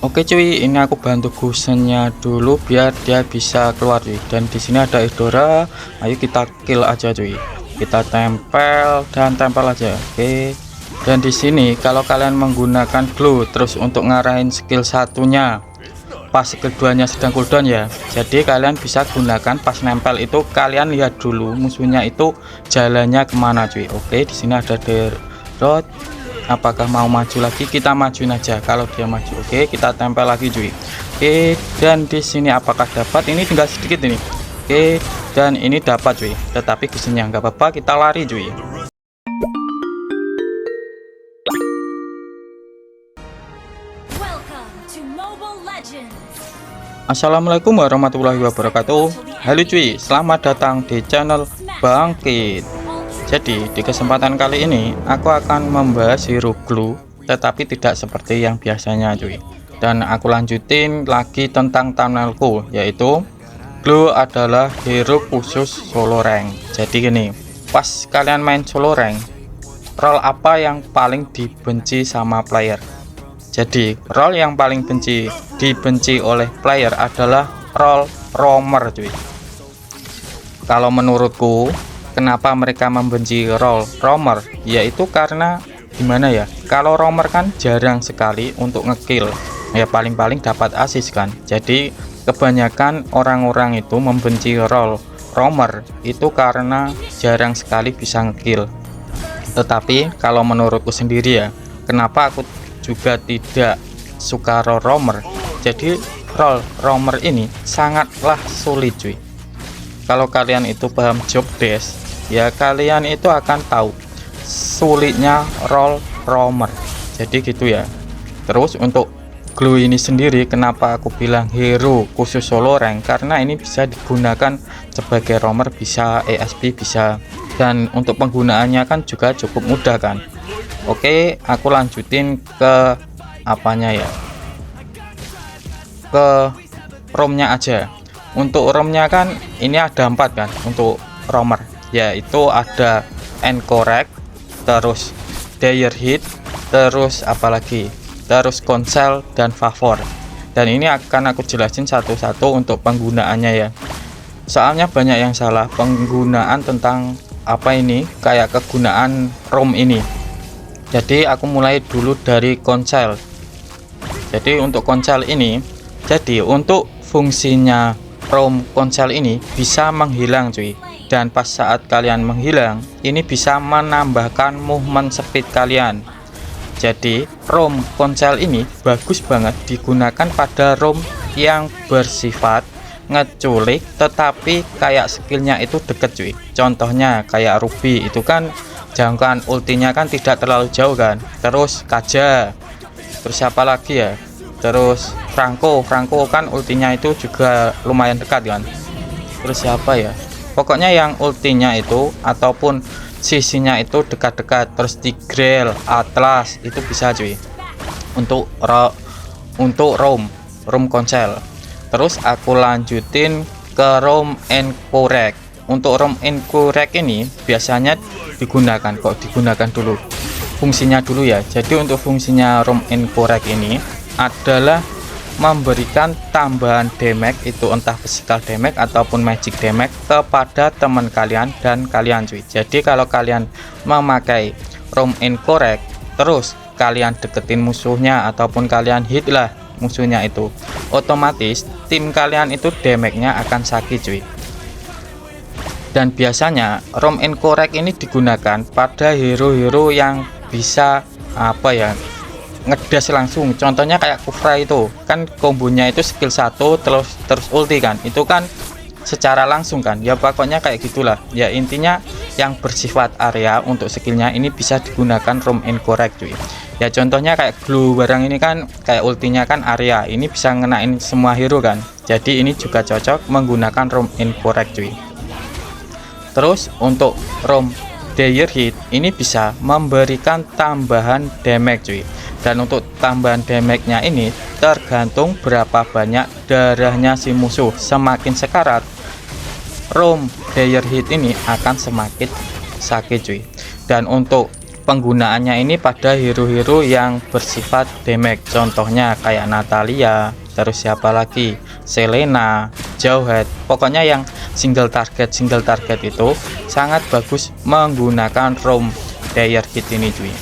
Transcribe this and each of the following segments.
Oke cuy, ini aku bantu gusennya dulu biar dia bisa keluar cuy. Dan di sini ada Eudora, ayo kita kill aja cuy. Kita tempel dan tempel aja. Oke. Dan di sini kalau kalian menggunakan glue terus untuk ngarahin skill satunya pas skill 2-nya sedang cooldown ya. Jadi kalian bisa gunakan pas nempel itu kalian lihat dulu musuhnya itu jalannya kemana cuy. Oke, di sini ada Derot. Apakah mau maju lagi? Kita majuin aja kalau dia maju. Oke, kita tempel lagi cuy. Oke, dan di sini apakah dapat? Ini tinggal sedikit ini. Oke, dan ini dapat cuy. Tetapi gusennya nggak apa-apa, kita lari cuy. Assalamualaikum warahmatullahi wabarakatuh. Halo cuy, selamat datang di channel Bangkit. Jadi di kesempatan kali ini aku akan membahas hero glue, tetapi tidak seperti yang biasanya cuy. Dan aku lanjutin lagi tentang thumbnailku, yaitu glue adalah hero khusus solo rank. Jadi gini, pas kalian main solo rank, role apa yang paling dibenci sama player? Jadi role yang paling dibenci oleh player adalah role roamer cuy. Kalau menurutku kenapa mereka membenci role roamer, yaitu karena gimana ya, kalau roamer kan jarang sekali untuk ngekill ya, paling-paling dapat assist kan. Jadi kebanyakan orang-orang itu membenci role roamer itu karena jarang sekali bisa ngekill. Tetapi kalau menurutku sendiri ya, kenapa aku juga tidak suka role roamer, jadi role roamer ini sangatlah sulit cuy. Kalau kalian itu paham job desk ya, kalian itu akan tahu sulitnya role roamer. Jadi gitu ya. Terus untuk glue ini sendiri, kenapa aku bilang hero khusus solo rank, karena ini bisa digunakan sebagai roamer, bisa ESP bisa, dan untuk penggunaannya kan juga cukup mudah kan. Oke, aku lanjutin ke apanya ya, ke romnya aja. Untuk romnya kan ini ada 4 kan untuk roamer, yaitu ada Encorrect, terus Dire Hit, terus apalagi, terus Consel dan Favor. Dan ini akan aku jelasin satu-satu untuk penggunaannya ya, soalnya banyak yang salah penggunaan tentang apa ini, kayak kegunaan rom ini. Jadi aku mulai dulu dari Consel. Jadi untuk Consel ini, jadi untuk fungsinya rom Consel ini bisa menghilang cuy. Dan pas saat kalian menghilang, ini bisa menambahkan movement speed kalian. Jadi rom Consel ini bagus banget digunakan pada rom yang bersifat ngeculik tetapi kayak skillnya itu deket cuy. Contohnya kayak Ruby itu kan jangkauan ultinya kan tidak terlalu jauh kan. Terus Kaja, terus siapa lagi ya, terus Franco kan ultinya itu juga lumayan dekat kan. Terus siapa ya, pokoknya yang ultinya itu ataupun sisinya itu dekat-dekat. Terus Tigreal, Atlas itu bisa cuy untuk rom Consel. Terus aku lanjutin ke rom Encorrect. Untuk rom Encorrect ini biasanya digunakan dulu fungsinya dulu ya. Jadi untuk fungsinya rom Encorrect ini adalah memberikan tambahan damage, itu entah physical damage ataupun magic damage kepada teman kalian dan kalian cuy. Jadi kalau kalian memakai rom Encorrect terus kalian deketin musuhnya ataupun kalian hit lah musuhnya, itu otomatis tim kalian itu damage-nya akan sakit cuy. Dan biasanya rom Encorrect ini digunakan pada hero-hero yang bisa apa ya, ngedas langsung. Contohnya kayak Kufra itu kan kombonya itu skill 1 terus ulti kan, itu kan secara langsung kan ya, pokoknya kayak gitulah ya. Intinya yang bersifat area untuk skillnya ini bisa digunakan rom Encorrect cuy ya. Contohnya kayak glue barang ini kan kayak ultinya kan area, ini bisa ngenain semua hero kan. Jadi ini juga cocok menggunakan rom Encorrect cuy. Terus untuk rom Dire Hit ini bisa memberikan tambahan damage cuy. Dan untuk tambahan damage-nya ini tergantung berapa banyak darahnya si musuh. Semakin sekarat, rom Dire Hit ini akan semakin sakit cuy. Dan untuk penggunaannya ini pada hero-hero yang bersifat damage, contohnya kayak Natalia, terus siapa lagi, Selena, Jauhead, pokoknya yang single target itu sangat bagus menggunakan roam player kit ini cuy.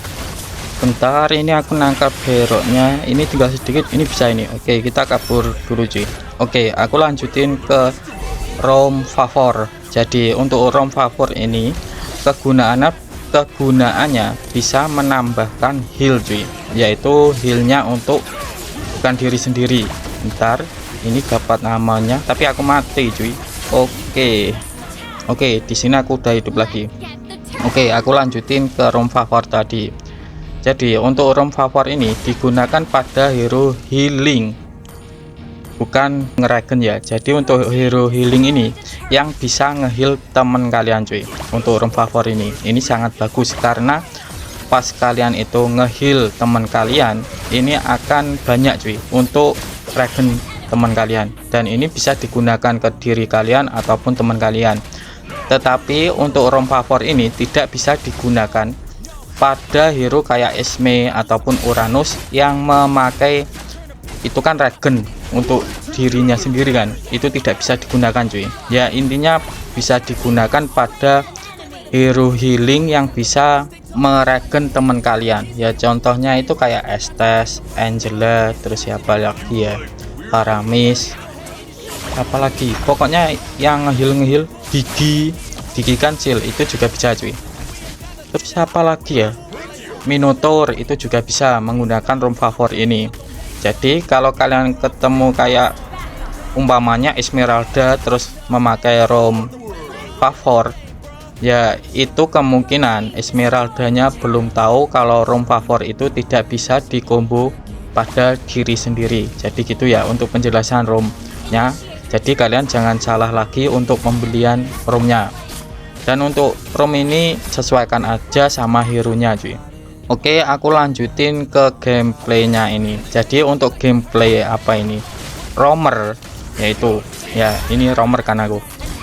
Bentar, ini aku nangkap hero-nya, ini tinggal sedikit, ini bisa ini. Oke, kita kabur dulu cuy. Oke, aku lanjutin ke roam favor. Jadi untuk roam favor ini kegunaannya bisa menambahkan heal cuy, yaitu healnya untuk bukan diri sendiri. Bentar, ini dapat namanya tapi aku mati cuy. Oke, di sini aku udah hidup lagi. Oke, aku lanjutin ke roam favor tadi. Jadi untuk roam favor ini digunakan pada hero healing, bukan ngeregen ya. Jadi untuk hero healing ini yang bisa ngeheal temen kalian cuy. Untuk roam favor ini sangat bagus karena pas kalian itu ngeheal temen kalian, ini akan banyak cuy untuk regen teman kalian, dan ini bisa digunakan ke diri kalian ataupun teman kalian. Tetapi untuk roam favor ini tidak bisa digunakan pada hero kayak Esme ataupun Uranus yang memakai itu kan regen untuk dirinya sendiri kan, itu tidak bisa digunakan cuy. Ya intinya bisa digunakan pada hero healing yang bisa meregen teman kalian. Ya contohnya itu kayak Estes, Angela, terus siapa lagi ya, Paramis, apalagi pokoknya yang ngehil Gigi Kancil itu juga bisa cuy. Terus siapa lagi ya, Minotaur itu juga bisa menggunakan roam favor ini. Jadi kalau kalian ketemu kayak umpamanya Esmeralda terus memakai roam favor, ya itu kemungkinan Esmeraldanya belum tahu kalau roam favor itu tidak bisa dikombo pada diri sendiri. Jadi gitu ya untuk penjelasan roamnya. Jadi kalian jangan salah lagi untuk pembelian roamnya. Dan untuk roam ini sesuaikan aja sama hero nya cuy. Oke, aku lanjutin ke gameplaynya ini. Jadi untuk gameplay apa ini, roamer, yaitu ya ini roamer kan aku.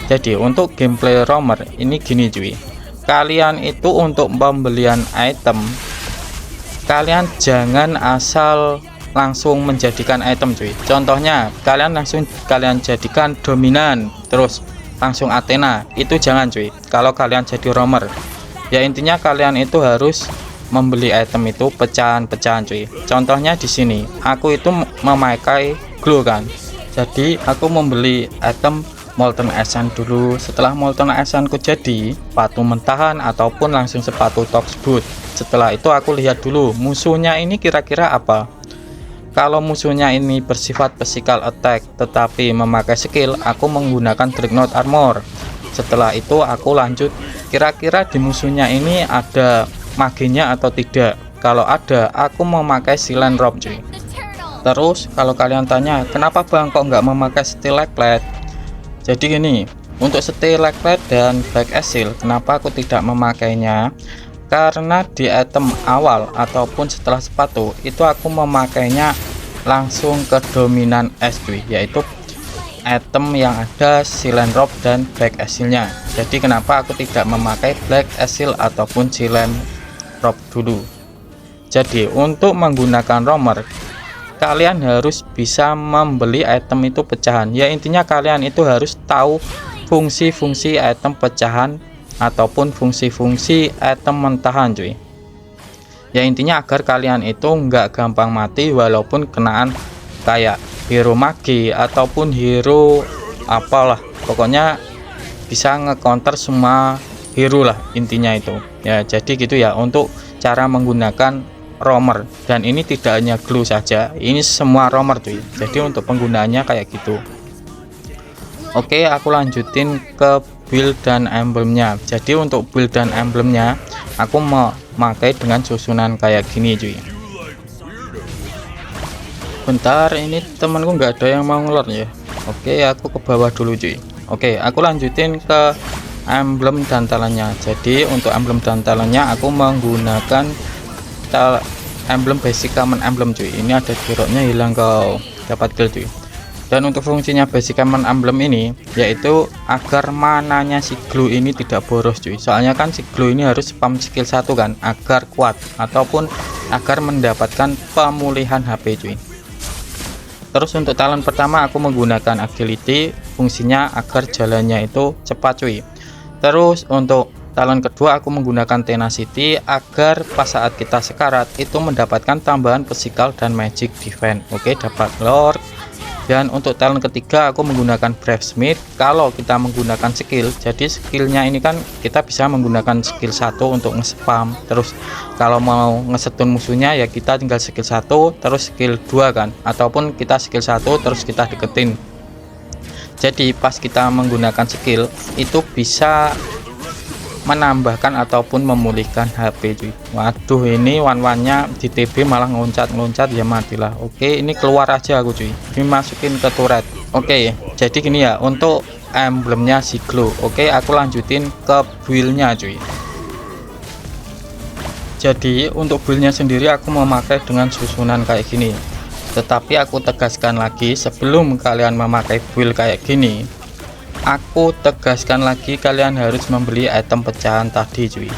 Jadi untuk gameplay roamer ini gini cuy, kalian itu untuk pembelian item, kalian jangan asal langsung menjadikan item cuy. Contohnya kalian jadikan dominan terus langsung Athena, itu jangan cuy. Kalau kalian jadi roamer, ya intinya kalian itu harus membeli item itu pecahan-pecahan cuy. Contohnya di sini aku itu memakai glow kan, jadi aku membeli item Molten Essence dulu. Setelah Molten Essence ku jadi sepatu mentahan ataupun langsung sepatu Tox Boot. Setelah itu aku lihat dulu musuhnya ini kira-kira apa. Kalau musuhnya ini bersifat physical attack tetapi memakai skill, aku menggunakan Dreadnought Armor. Setelah itu aku lanjut kira-kira di musuhnya ini ada maginya atau tidak. Kalau ada, aku memakai Silent Robe cuy. Terus kalau kalian tanya kenapa bang kok nggak memakai Stalactite, jadi gini, untuk Stalactite dan Black Seal kenapa aku tidak memakainya, karena di item awal ataupun setelah sepatu itu aku memakainya langsung ke dominan es cuy, yaitu item yang ada Silent Robe dan Black Seal nya. Jadi kenapa aku tidak memakai Black Seal ataupun Silent Robe dulu. Jadi untuk menggunakan roamer kalian harus bisa membeli item itu pecahan. Ya intinya kalian itu harus tahu fungsi-fungsi item pecahan ataupun fungsi-fungsi item mentahan cuy. Ya intinya agar kalian itu nggak gampang mati walaupun kenaan kayak hero magi ataupun hero apalah, pokoknya bisa nge-counter semua hero lah intinya itu ya. Jadi gitu ya untuk cara menggunakan roamer, dan ini tidak hanya glue saja, ini semua roamer cuy. Jadi untuk penggunaannya kayak gitu. Oke, aku lanjutin ke build dan emblemnya. Jadi untuk build dan emblemnya aku memakai dengan susunan kayak gini cuy. Bentar, ini temanku nggak ada yang mau ngelor ya. Oke, aku ke bawah dulu cuy. Oke, aku lanjutin ke emblem dan talentnya. Jadi untuk emblem dan talentnya aku menggunakan emblem basic common emblem cuy. Ini ada jeroknya hilang kau dapat kill cuy. Dan untuk fungsinya basic command emblem ini yaitu agar mananya si glue ini tidak boros cuy. Soalnya kan si glue ini harus spam skill 1 kan agar kuat ataupun agar mendapatkan pemulihan HP cuy. Terus untuk talent pertama aku menggunakan agility, fungsinya agar jalannya itu cepat cuy. Terus untuk talent kedua aku menggunakan tenacity agar pas saat kita sekarat itu mendapatkan tambahan physical dan magic defense. Oke, dapat lord. Dan untuk talent ketiga aku menggunakan brave smith. Kalau kita menggunakan skill, jadi skillnya ini kan kita bisa menggunakan skill 1 untuk nge-spam. Terus kalau mau ngesetun musuhnya ya kita tinggal skill 1 terus skill 2 kan, ataupun kita skill 1 terus kita deketin. Jadi pas kita menggunakan skill itu bisa menambahkan ataupun memulihkan HP cuy. Waduh, ini wan-wannya di TB malah ngeloncat ya matilah. Oke, ini keluar aja aku cuy, ini masukin ke turret. Oke, jadi gini ya untuk emblemnya si glow. Oke, aku lanjutin ke build-nya cuy. Jadi untuk build-nya sendiri aku memakai dengan susunan kayak gini, tetapi aku tegaskan lagi sebelum kalian memakai build kayak gini, aku tegaskan lagi kalian harus membeli item pecahan tadi cuy.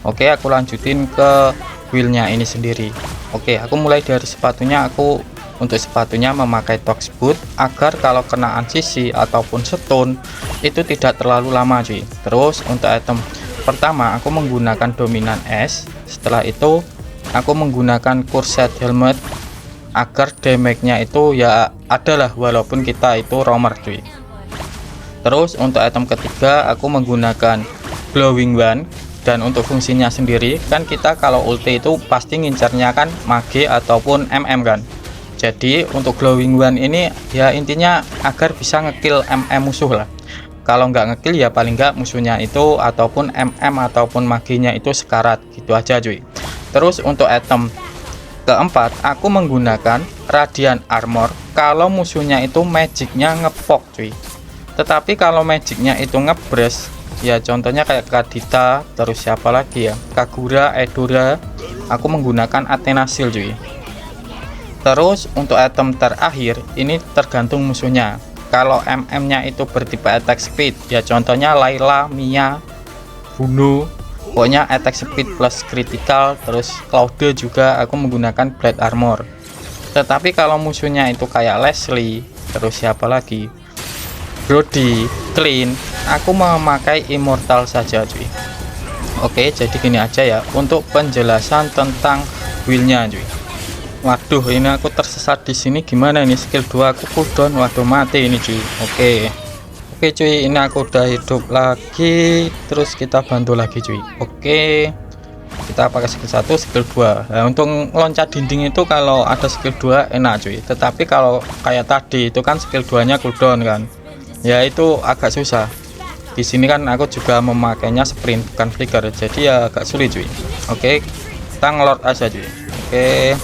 Oke, aku lanjutin ke wheelnya ini sendiri. Oke, aku mulai dari sepatunya. Aku untuk sepatunya memakai tox boot agar kalau kena sisi ataupun stun itu tidak terlalu lama cuy. Terus untuk item pertama aku menggunakan dominan es. Setelah itu aku menggunakan corset helmet agar damage-nya itu ya adalah walaupun kita itu roamer cuy. Terus untuk item ketiga aku menggunakan glowing one, dan untuk fungsinya sendiri kan kita kalau ulti itu pasti ngincarnya kan mage ataupun kan. Jadi untuk glowing one ini ya intinya agar bisa ngekill musuh lah. Kalau nggak ngekill ya paling nggak musuhnya itu ataupun ataupun maginya itu sekarat gitu aja cuy. Terus untuk item keempat aku menggunakan radiant armor kalau musuhnya itu magicnya ngepok cuy. Tetapi kalau magicnya itu ngebres ya contohnya kayak Kadita, terus siapa lagi ya, Kagura, Edora, aku menggunakan Athena Shield cuy. Terus untuk item terakhir ini tergantung musuhnya. Kalau nya itu bertipe attack speed ya contohnya Layla, Mia, Bunuh, pokoknya attack speed plus critical. Terus Claude juga aku menggunakan Blade Armor. Tetapi kalau musuhnya itu kayak Leslie, terus siapa lagi, Brody, Clean, aku memakai immortal saja cuy. Oke, jadi gini aja ya untuk penjelasan tentang build-nya cuy. Waduh, ini aku tersesat di sini gimana ini, skill 2 aku cooldown, waduh mati ini cuy. Oke cuy, ini aku udah hidup lagi, terus kita bantu lagi cuy. Oke, kita pakai skill 1, skill 2. Nah, untuk loncat dinding itu kalau ada skill 2 enak cuy, tetapi kalau kayak tadi itu kan skill 2 nya cooldown kan, ya itu agak susah. Di sini kan aku juga memakainya sprint bukan flicker, jadi ya agak sulit cuy. Oke, kita ngelord aja cuy. Oke,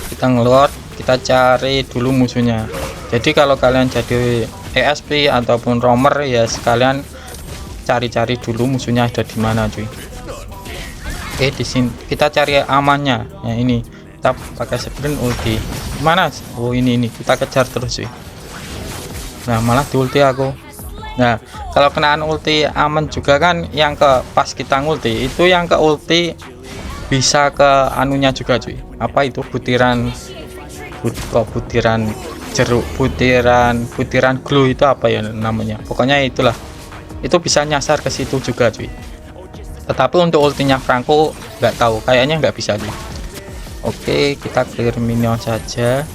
kita ngelord, kita cari dulu musuhnya. Jadi kalau kalian jadi ESP ataupun roamer ya sekalian cari-cari dulu musuhnya ada di mana cuy. Oke, di sini kita cari amannya. Nah ini kita pakai sprint ulti. Mana? Oh ini kita kejar terus cuy. Nah malah di ulti aku. Nah kalau kenaan ulti aman juga kan, yang ke pas kita ngulti itu yang ke ulti bisa ke anunya juga cuy. Apa itu butiran jeruk, butiran glue itu apa ya namanya, pokoknya itulah, itu bisa nyasar ke situ juga cuy. Tetapi untuk ultinya Franco nggak tahu, kayaknya nggak bisa cuy. Oke, kita clear minion saja.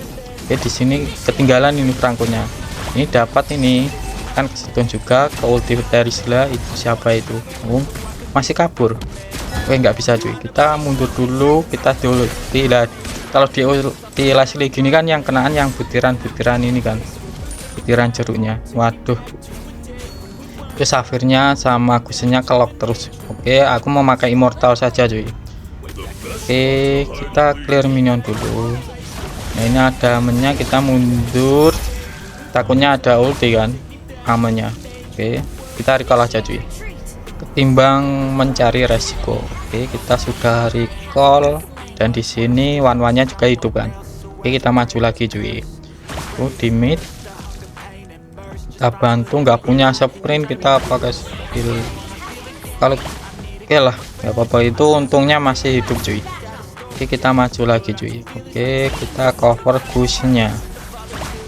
Oke, di sini ketinggalan ini Franco-nya. Ini dapat ini kan kesetun juga ke ulti dari Sila itu, siapa itu? Oh, masih kabur. Oke, nggak bisa cuy, kita mundur dulu, kita diulti lah. Kalau di Leslie gini kan yang kenaan yang butiran ini kan, butiran jeruknya. Waduh, itu safirnya sama gusenya kelok terus. Oke, aku mau pakai immortal saja cuy. Oke, kita clear minion dulu. Nah ini ada amennya, kita mundur, takutnya ada ulti kan amennya. Oke, kita recall aja cuy, ketimbang mencari resiko. Oke, kita sudah recall dan di sini one-one-nya juga hidup kan. Oke, kita maju lagi cuy. musuh di mid. Kita bantu, nggak punya sprint kita pakai skill. Kalau oke lah, nggak apa-apa, itu untungnya masih hidup cuy. Oke, kita maju lagi cuy. Oke, kita cover gushnya.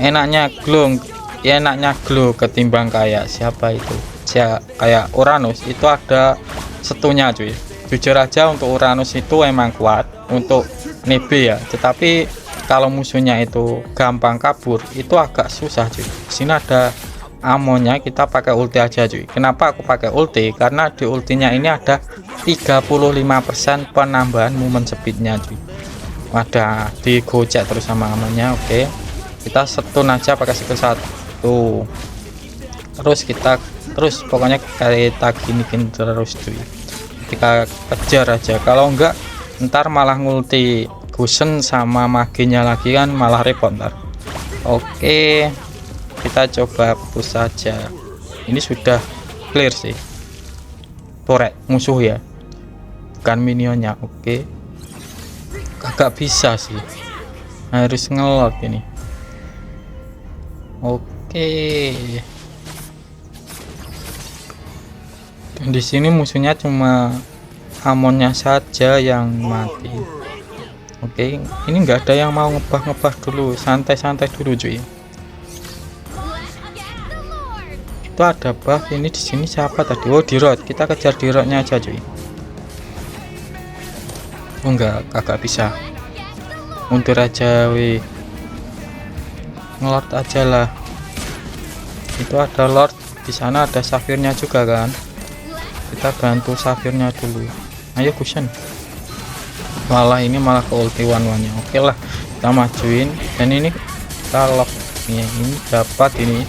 Enaknya glow ketimbang kayak siapa itu, kayak Uranus itu ada setunya cuy. Jujur aja untuk Uranus itu emang kuat untuk nebe ya, tetapi kalau musuhnya itu gampang kabur itu agak susah cuy. Sini ada amonya, kita pakai ulti aja cuy. Kenapa aku pakai ulti? Karena di ultinya ini ada 35% penambahan movement speednya cuy. Ada digocek terus sama amonya. Oke, kita stun aja pakai skill 1. Terus pokoknya kita giniin terus cuy. Kita kejar aja, kalau enggak ntar malah ngulti Gusen sama maginya lagi kan malah repot ntar. Oke, kita coba push saja. Ini sudah clear sih, turret musuh ya, bukan minionnya. Oke, agak bisa sih, harus ngelot ini. Oke, dan di sini musuhnya cuma amonnya saja yang mati. Oke, ini enggak ada yang mau ngebah dulu, santai-santai dulu cuy. Itu ada buff ini di sini siapa tadi? Oh, di road. Kita kejar di roadnya aja cuy. Oh enggak, kagak bisa. Mundur aja wih. Ngelord aja lah. Itu ada lord di sana, ada safirnya juga kan. Kita bantu safirnya dulu. Ayo Gusen. Malah ini malah ke ulti one-nya. Oke lah, kita majuin. Dan ini kita lock nih, ini dapat ini.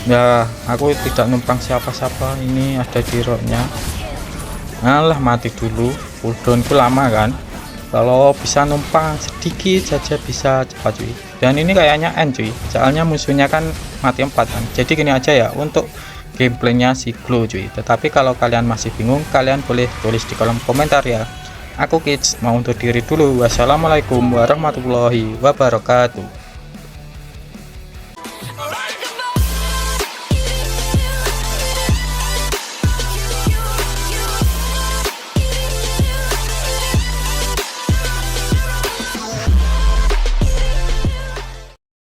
Ya, aku tidak numpang siapa-siapa, ini ada di roadnya. Alah, mati dulu. Cooldownku lama kan. Kalau bisa numpang sedikit saja bisa cepat cuy. Dan ini kayaknya end cuy, soalnya musuhnya kan mati 4 kan. Jadi gini aja ya untuk gameplaynya si Glow cuy. Tetapi kalau kalian masih bingung, kalian boleh tulis di kolom komentar ya. Aku Kids mau undur diri dulu. Wassalamualaikum warahmatullahi wabarakatuh.